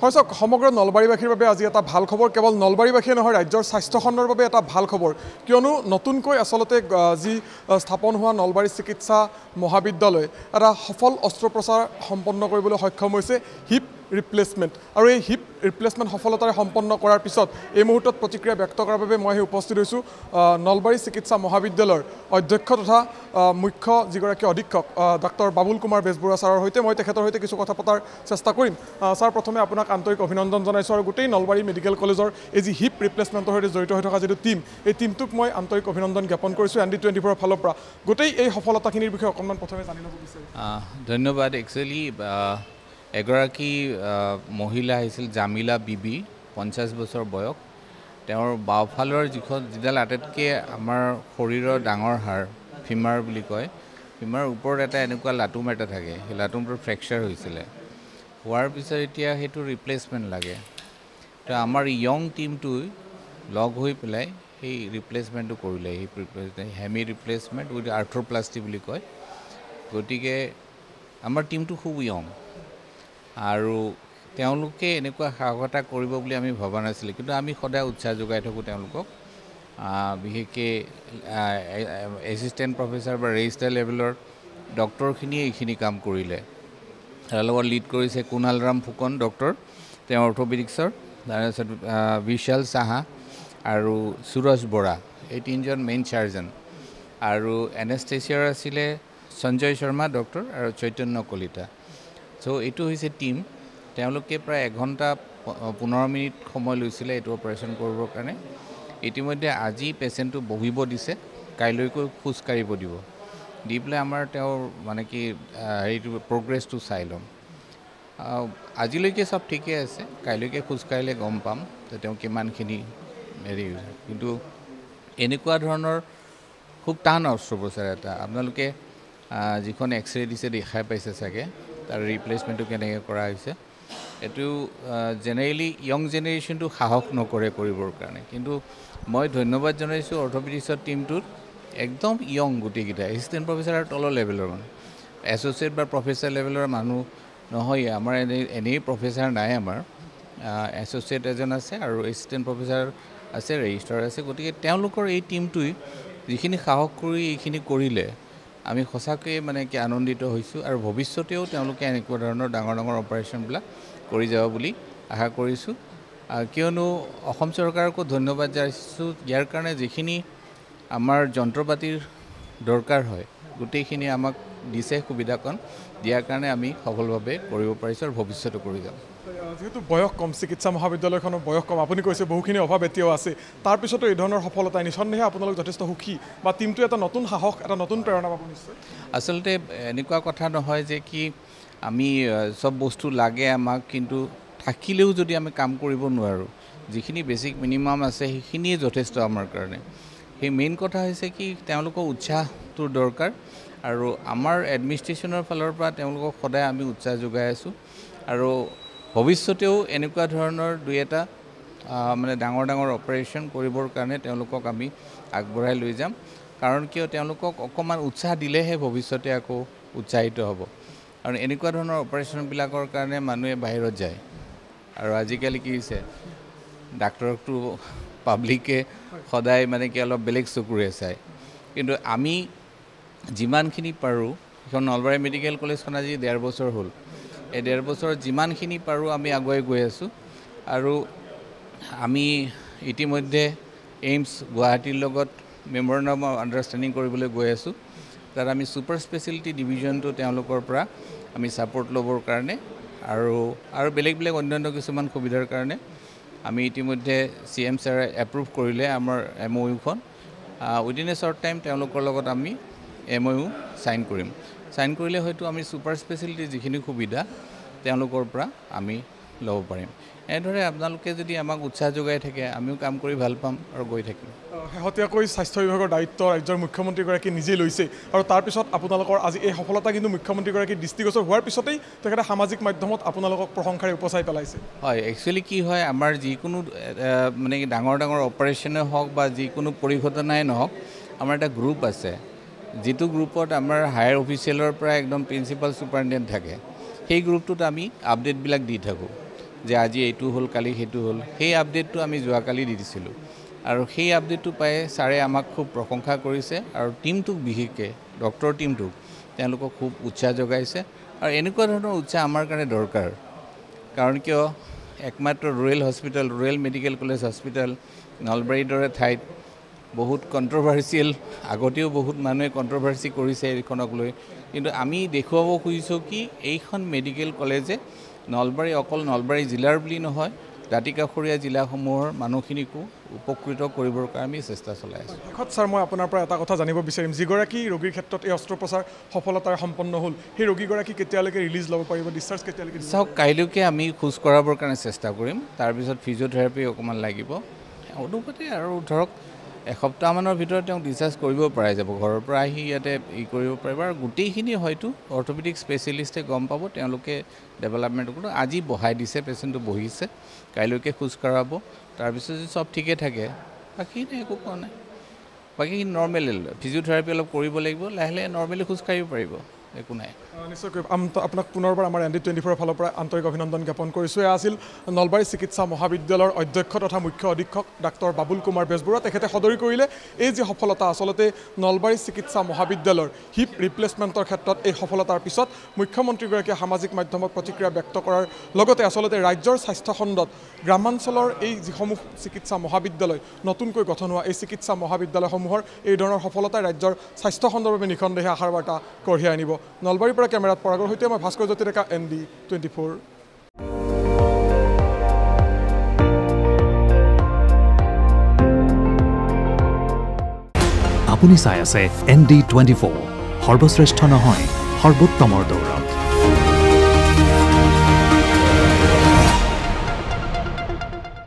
হয় চাওক সমগ্ৰ নলবাৰীবাসীৰ বাবে আজি এটা ভাল খবৰ কেৱল নলবাৰীবাসীয়ে নহয় ৰাজ্যৰ স্বাস্থ্যখণ্ডৰ বাবে এটা ভাল খবৰ কিয়নো নতুনকৈ আসলতে যি স্থাপন হোৱা নলবাৰী চিকিৎসা মহাবিদ্যালয় এটা সফল অস্ত্ৰোপচাৰ সম্পন্ন কৰিবলৈ সক্ষম হৈছে হিপ ৰিপ্লেচমেণ্ট আৰু এই হিপ ৰিপ্লেচমেণ্ট সফলতাৰে সম্পন্ন কৰাৰ পিছত এই মুহূৰ্তত প্ৰতিক্ৰিয়া ব্যক্ত কৰাৰ বাবে মই উপস্থিত হৈছোঁ নলবাৰী চিকিৎসা মহাবিদ্যালয়ৰ অধ্যক্ষ তথা মুখ্য যিগৰাকী অধীক্ষক ডক্টৰ বাবুল কুমাৰ বেজবৰুৱা ছাৰৰ সৈতে মই তেখেতৰ সৈতে কিছু কথা পতাৰ চেষ্টা কৰিম ছাৰ প্ৰথমে আপোনাক আন্তৰিক অভিনন্দন জনাইছোঁ আৰু গোটেই নলবাৰী মেডিকেল কলেজৰ এই যি হিপ ৰিপ্লেচমেণ্টৰ সৈতে জড়িত হৈ থকা যিটো টীম এই টীমটোক মই আন্তৰিক অভিনন্দন জ্ঞাপন কৰিছোঁ ND24 ফালৰ পৰা গোটেই এই সফলতাখিনিৰ বিষয়ে অকণমান প্ৰথমে জানি ল'ব বিচাৰিম ধন্যবাদ একচুৱেলি এগৰাকী মহিলা আহিছিল জামিলা বিবি 50 বছৰ বয়স তেওঁৰ বাওঁফালৰ যিডাল আটাইতকৈ আমাৰ শৰীৰৰ ডাঙৰ হাড় ফিমাৰ বুলি কয় ফিমাৰ ওপৰত এটা এনেকুৱা লাটুম এটা থাকে সেই লাটুমটোৰ ফ্ৰেকচাৰ হৈছিলে হোৱাৰ পিছত এতিয়া সেইটো ৰিপ্লেচমেণ্ট লাগে তো আমাৰ য়ং টীমটোই লগ হৈ পেলাই সেই ৰিপ্লেচমেণ্টটো কৰিলে হেমি ৰিপ্লেচমেণ্ট উইথ আৰ্থ্ৰোপ্লাষ্টি বুলি কয় গতিকে আমাৰ টীমটো খুব য়ং আৰু তেওঁলোকে এনেকুৱা সাহসতা কৰিব বুলি আমি ভবা নাছিলোঁ কিন্তু আমি সদায় উৎসাহ যোগাই থাকোঁ তেওঁলোকক বিশেষকৈ এছিষ্টেণ্ট প্ৰফেচাৰ বা ৰেজিষ্টাৰ লেভেলৰ ডক্টৰখিনিয়ে এইখিনি কাম কৰিলে তাৰ লগত লিড কৰিছে কুণালৰাম ফুকন ডক্টৰ তেওঁ অৰ্থ'পেডিক্সৰ তাৰপিছত বিশাল সাহা আৰু সুৰজ বৰা এই তিনিজন মেইন চাৰ্জন আৰু এনেস্থেচিয়াৰ আছিলে সঞ্জয় শৰ্মা ডক্টৰ আৰু চৈতন্য কলিতা চ' এইটো হৈছে টীম তেওঁলোকে প্ৰায় 1 ঘণ্টা 15 মিনিট সময় লৈছিলে এইটো অপাৰেশ্যন কৰিবৰ কাৰণে ইতিমধ্যে আজি পেচেণ্টটো বহিব দিছে কাইলৈকৈ খোজকাঢ়িব দিব দি পেলাই আমাৰ তেওঁৰ মানে কি হেৰিটো প্ৰগ্ৰেছটো চাই ল'ম আজিলৈকে চব ঠিকে আছে কাইলৈকে খোজকাঢ়িলে গম পাম যে তেওঁ কিমানখিনি হেৰি হৈছে কিন্তু এনেকুৱা ধৰণৰ খুব টান অস্ত্ৰোপচাৰ এটা আপোনালোকে যিখন এক্সৰে দিছে দেখাই পাইছে চাগে তাৰ ৰিপ্লেচমেণ্টটো কেনেকৈ কৰা হৈছে এইটো জেনেৰেলি য়ং জেনেৰেশ্যনটো সাহস নকৰে কৰিবৰ কাৰণে কিন্তু মই ধন্যবাদ জনাইছোঁ অৰ্থ'পেডিক্সৰ টীমটোত একদম য়ং গোটেইকেইটা এছিষ্টেণ্ট প্ৰফেচাৰৰ তলৰ লেভেলৰ মানুহ এছ'চিয়েট বা প্ৰফেচাৰ লেভেলৰ মানুহ নহয় আমাৰ এনেই প্ৰফেচাৰ নাই আমাৰ এছ'চিয়েট এজন আছে আৰু এছিষ্টেণ্ট প্ৰফেচাৰ আছে ৰেজিষ্ট্ৰাৰ আছে গতিকে তেওঁলোকৰ এই টীমটোৱে যিখিনি সাহস কৰি এইখিনি কৰিলে আমি সঁচাকৈ মানে কি আনন্দিত হৈছোঁ আৰু ভৱিষ্যতেও তেওঁলোকে এনেকুৱা ধৰণৰ ডাঙৰ ডাঙৰ অপাৰেশ্যনবিলাক কৰি যাব বুলি আশা কৰিছোঁ কিয়নো অসম চৰকাৰকো ধন্যবাদ জনাইছোঁ ইয়াৰ কাৰণে যিখিনি আমাৰ যন্ত্ৰপাতিৰ দৰকাৰ হয় গোটেইখিনি আমাক দিছে সুবিধাকণ দিয়াৰ কাৰণে আমি সফলভাৱে কৰিব পাৰিছোঁ আৰু ভৱিষ্যতে কৰি যাম যেহেতু বয়স কম চিকিৎসা মহাবিদ্যালয়খনৰ বয়স কম আপুনি কৈছে বহুখিনি অভাৱ এতিয়াও আছে তাৰপিছতো এই ধৰণৰ সফলতা নিঃসন্দেহে আপোনালোক যথেষ্ট সুখী বা টীমটো এটা নতুন সাহস এটা নতুন প্ৰেৰণা পাব নিশ্চয় আচলতে এনেকুৱা কথা নহয় যে কি আমি চব বস্তু লাগে আমাক কিন্তু থাকিলেও যদি আমি কাম কৰিব নোৱাৰোঁ যিখিনি বেছিক মিনিমাম আছে সেইখিনিয়ে যথেষ্ট আমাৰ কাৰণে সেই মেইন কথা হৈছে কি তেওঁলোকৰ উৎসাহটোৰ দৰকাৰ আৰু আমাৰ এডমিনিষ্ট্ৰেশ্যনৰ ফালৰ পৰা তেওঁলোকক সদায় আমি উৎসাহ যোগাই আছোঁ আৰু ভৱিষ্যতেও এনেকুৱা ধৰণৰ দুই এটা মানে ডাঙৰ ডাঙৰ অপাৰেশ্যন কৰিবৰ কাৰণে তেওঁলোকক আমি আগবঢ়াই লৈ যাম কাৰণ কিয় তেওঁলোকক অকণমান উৎসাহ দিলেহে ভৱিষ্যতে আকৌ উৎসাহিত হ'ব আৰু এনেকুৱা ধৰণৰ অপাৰেশ্যনবিলাকৰ কাৰণে মানুহে বাহিৰত যায় আৰু আজিকালি কি হৈছে ডাক্তৰকটো পাব্লিকে সদায় মানে কি অলপ বেলেগ চকুৰে চায় কিন্তু আমি যিমানখিনি পাৰোঁ এখন নলবাৰী মেডিকেল কলেজখন আজি 1.5 বছৰ হ'ল এই 1.5 বছৰত যিমানখিনি পাৰোঁ আমি আগুৱাই গৈ আছোঁ আৰু আমি ইতিমধ্যে এইমছ গুৱাহাটীৰ লগত মেমৰেণ্ডাম অফ আণ্ডাৰষ্টেণ্ডিং কৰিবলৈ গৈ আছোঁ তাত আমি ছুপাৰ স্পেচিয়েলিটি ডিভিজনটো তেওঁলোকৰ পৰা আমি ছাপোৰ্ট ল'বৰ কাৰণে আৰু বেলেগ বেলেগ অন্যান্য কিছুমান সুবিধাৰ কাৰণে আমি ইতিমধ্যে CM ছাৰে এপ্ৰুভ কৰিলে আমাৰ MOU-খন উইদিন এ শ্বৰ্ট টাইম তেওঁলোকৰ লগত আমি MOU চাইন কৰিম চাইন কৰিলে হয়তো আমি ছুপাৰ স্পেচিয়েলিটি যিখিনি সুবিধা তেওঁলোকৰ পৰা আমি ল'ব পাৰিম এনেদৰে আপোনালোকে যদি আমাক উৎসাহ যোগাই থাকে আমিও কাম কৰি ভাল পাম আৰু গৈ থাকিম শেহতীয়াকৈ স্বাস্থ্য বিভাগৰ দায়িত্ব ৰাজ্যৰ মুখ্যমন্ত্ৰীগৰাকী নিজেই লৈছে আৰু তাৰপিছত আপোনালোকৰ আজি এই সফলতা কিন্তু মুখ্যমন্ত্ৰীগৰাকী দৃষ্টিগোচৰ হোৱাৰ পিছতেই তেখেতে সামাজিক মাধ্যমত আপোনালোকক প্ৰশংসাৰে উপচাই পেলাইছে হয় একচুৱেলি কি হয় আমাৰ যিকোনো মানে ডাঙৰ ডাঙৰ অপাৰেশ্যনে হওক বা যিকোনো পৰিঘটনাই নহওক আমাৰ এটা গ্ৰুপ আছে যিটো গ্ৰুপত আমাৰ হায়াৰ অফিচিয়েলৰ পৰা একদম প্ৰিন্সিপাল ছুপাৰিনটেণ্ডেণ্ট থাকে সেই গ্ৰুপটোত আমি আপডেটবিলাক দি থাকোঁ যে আজি এইটো হ'ল কালি সেইটো হ'ল সেই আপডেটটো আমি যোৱাকালি দি দিছিলোঁ আৰু সেই আপডেটটো পাই ছাৰে আমাক খুব প্ৰশংসা কৰিছে আৰু টীমটোক বিশেষকৈ ডক্টৰ টীমটোক তেওঁলোকক খুব উৎসাহ যোগাইছে আৰু এনেকুৱা ধৰণৰ উৎসাহ আমাৰ কাৰণে দৰকাৰ কাৰণ কিয় একমাত্ৰ ৰুৰেল মেডিকেল কলেজ হস্পিটেল নলবাৰীৰ দৰে ঠাইত বহুত কণ্ট্ৰভাৰ্চিয়েল আগতেও বহুত মানুহে কণ্ট্ৰভাৰ্চি কৰিছে এইখনক লৈ কিন্তু আমি দেখুৱাব খুজিছোঁ কি এইখন মেডিকেল কলেজে নলবাৰী অকল নলবাৰী জিলাৰ বুলি নহয় দাঁতিকাষৰীয়া জিলাসমূহৰ মানুহখিনিকো উপকৃত কৰিবৰ কাৰণে আমি চেষ্টা চলাই আছোঁ শেষত ছাৰ মই আপোনাৰ পৰা এটা কথা জানিব বিচাৰিম যিগৰাকী ৰোগীৰ ক্ষেত্ৰত এই অস্ত্ৰোপচাৰ সফলতাৰে সম্পন্ন হ'ল সেই ৰোগীগৰাকী কেতিয়ালৈকে ৰিলিজ ল'ব পাৰিব ডিছচাৰ্জ কেতিয়ালৈকে চাওক কাইলৈকে আমি খোজ কঢ়াবৰ কাৰণে চেষ্টা কৰিম তাৰপিছত ফিজিঅ'থেৰাপি অকণমান লাগিব অনুপাতে আৰু ধৰক এসপ্তাহমানৰ ভিতৰত তেওঁক ডিছচাৰ্জ কৰিব পৰা যাব ঘৰৰ পৰা আহি ইয়াতে কৰিব পাৰিব আৰু গোটেইখিনি হয়তো অৰ্থপেডিক স্পেচিয়েলিষ্টে গম পাব তেওঁলোকে ডেভেলপমেণ্ট কৰিব আজি বহাই দিছে পেচেণ্টটো বহিছে কাইলৈকে খোজ কঢ়াব তাৰপিছত যদি চব ঠিকে থাকে বাকীখিনি একো কোৱা নাই বাকীখিনি নৰ্মেল ফিজিঅ'থেৰাপি অলপ কৰিব লাগিব লাহে লাহে নৰ্মেলি খোজ কাঢ়িব পাৰিব একো নাই নিশ্চয়কৈ আপোনাক পুনৰবাৰ আমাৰ ND24 ফালৰ পৰা আন্তৰিক অভিনন্দন জ্ঞাপন কৰিছোঁ এয়া আছিল নলবাৰী চিকিৎসা মহাবিদ্যালয়ৰ অধ্যক্ষ তথা মুখ্য অধীক্ষক ডাক্তৰ বাবুল কুমাৰ বেজবৰুৱা তেখেতে সদৰি কৰিলে এই যি সফলতা আচলতে নলবাৰী চিকিৎসা মহাবিদ্যালয়ৰ হিপ ৰিপ্লেচমেণ্টৰ ক্ষেত্ৰত এই সফলতাৰ পিছত মুখ্যমন্ত্ৰীগৰাকীয়ে সামাজিক মাধ্যমত প্ৰতিক্ৰিয়া ব্যক্ত কৰাৰ লগতে আচলতে ৰাজ্যৰ স্বাস্থ্য খণ্ডত গ্ৰামাঞ্চলৰ এই যিসমূহ চিকিৎসা মহাবিদ্যালয় নতুনকৈ গঠন হোৱা এই চিকিৎসা মহাবিদ্যালয়সমূহৰ এই ধৰণৰ সফলতাই ৰাজ্যৰ স্বাস্থ্য খণ্ডৰ বাবে নিঃসন্দেহে আশাৰ বাৰ্তা কঢ়িয়াই আনিব নলবাৰীৰ পৰা কেমেৰাত পৰাগৰ সৈতে মই ভাস্কৰ জ্যোতি ডেকা ND24 আপুনি চাই আছে ND24 সৰ্বশ্ৰেষ্ঠ নহয় সৰ্বোত্তমৰ দৌৰ